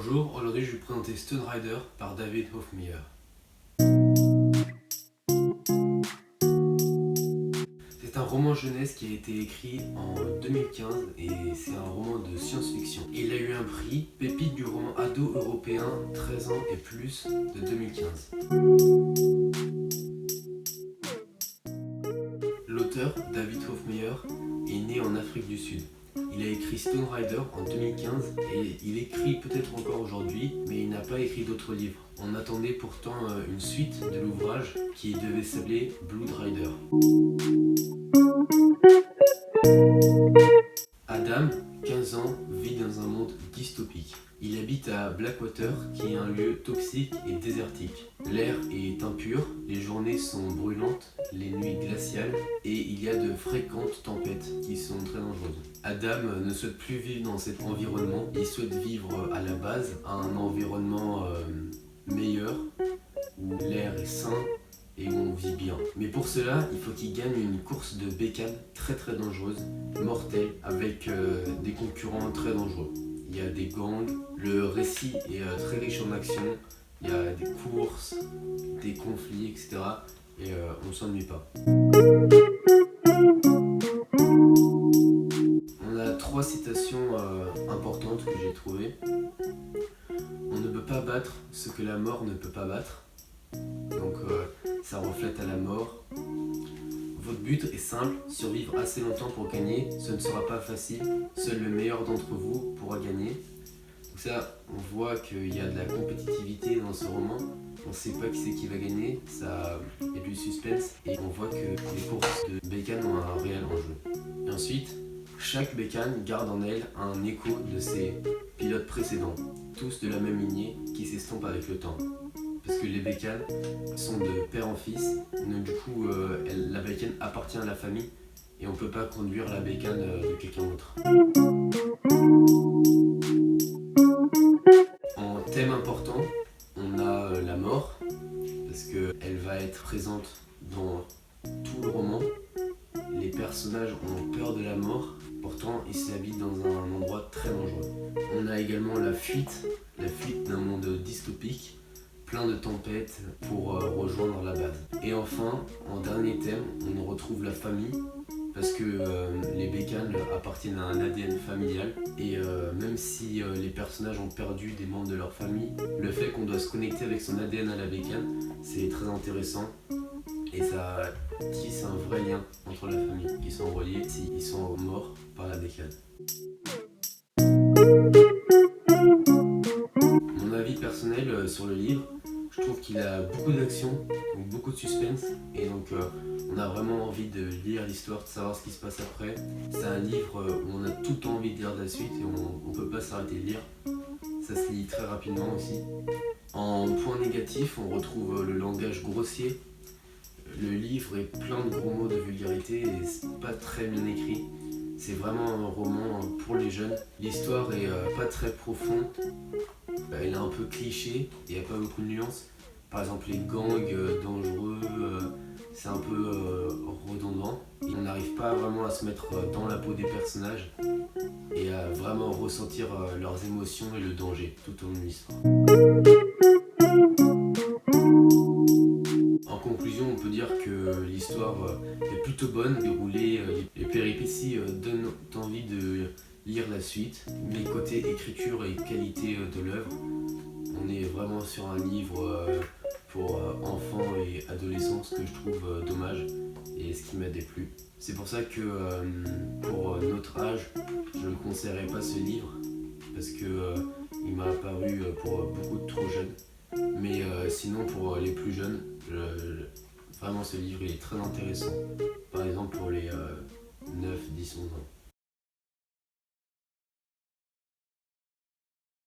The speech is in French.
Bonjour, aujourd'hui je vais vous présenter Stone Rider par David Hoffmeyer. C'est un roman jeunesse qui a été écrit en 2015 et c'est un roman de science-fiction. Il a eu un prix Pépite du roman ado européen 13 ans et plus de 2015. L'auteur, David Hoffmeyer, est né en Afrique du Sud. Il a écrit Stone Rider en 2015 et il écrit peut-être encore aujourd'hui, mais il n'a pas écrit d'autres livres. On attendait pourtant une suite de l'ouvrage qui devait s'appeler Blood Rider. Adam, 15 ans, vit dans un monde dystopique. Il habite à Blackwater, qui est un lieu toxique et désertique. L'air est impur, les journées sont brûlantes, les nuits glaciales, et il y a de fréquentes tempêtes qui sont très dangereuses. Adam ne souhaite plus vivre dans cet environnement, il souhaite vivre à la base un environnement meilleur, où l'air est sain et où on vit bien. Mais pour cela, il faut qu'il gagne une course de bécane très dangereuse, mortelle, avec des concurrents très dangereux. Il y a des gangs, le récit est très riche en action, il y a des courses, des conflits, etc. Et on ne s'ennuie pas. On a 3 citations importantes que j'ai trouvées. On ne peut pas battre ce que la mort ne peut pas battre. Donc ça reflète à la mort. Votre but est simple, survivre assez longtemps pour gagner, ce ne sera pas facile, seul le meilleur d'entre vous pourra gagner. Donc ça, on voit qu'il y a de la compétitivité dans ce roman, on ne sait pas qui c'est qui va gagner, il y a du suspense et on voit que les courses de bécane ont un réel enjeu. Et ensuite, chaque bécane garde en elle un écho de ses pilotes précédents, tous de la même lignée qui s'estompent avec le temps. Parce que les bécanes sont de père en fils, donc du coup la bécane appartient à la famille et on ne peut pas conduire la bécane de quelqu'un d'autre. En thème important, on a la mort, parce qu'elle va être présente dans tout le roman. Les personnages ont peur de la mort, pourtant ils s'habitent dans un endroit très dangereux. On a également la fuite d'un monde dystopique, plein de tempêtes pour rejoindre la base. Et enfin, en dernier thème, on retrouve la famille, parce que les bécanes appartiennent à un ADN familial, et même si les personnages ont perdu des membres de leur famille, le fait qu'on doit se connecter avec son ADN à la bécane, c'est très intéressant, et ça tisse un vrai lien entre la famille, qui sont reliés s'ils sont morts par la bécane. Mon avis personnel sur le livre, je trouve qu'il a beaucoup d'action, donc beaucoup de suspense, et donc on a vraiment envie de lire l'histoire, de savoir ce qui se passe après. C'est un livre où on a tout le temps envie de lire de la suite et on ne peut pas s'arrêter de lire. Ça se lit très rapidement aussi. En point négatif, on retrouve le langage grossier. Le livre est plein de gros mots de vulgarité et c'est pas très bien écrit. C'est vraiment un roman pour les jeunes. L'histoire est pas très profonde. Elle est un peu cliché, il n'y a pas beaucoup de nuances. Par exemple, les gangs dangereux, c'est un peu redondant. Et on n'arrive pas vraiment à se mettre dans la peau des personnages et à vraiment ressentir leurs émotions et le danger tout au long de l'histoire. En conclusion, on peut dire que l'histoire est plutôt bonne, déroulée, les péripéties donnent envie de lire la suite, mais côté écriture et qualité de l'œuvre, on est vraiment sur un livre pour enfants et adolescents, ce que je trouve dommage et ce qui m'a déplu. C'est pour ça que pour notre âge, je ne conseillerais pas ce livre parce qu'il m'a apparu pour beaucoup de trop jeunes. Mais sinon pour les plus jeunes, vraiment ce livre est très intéressant. Par exemple pour les 9, 10, 11 ans.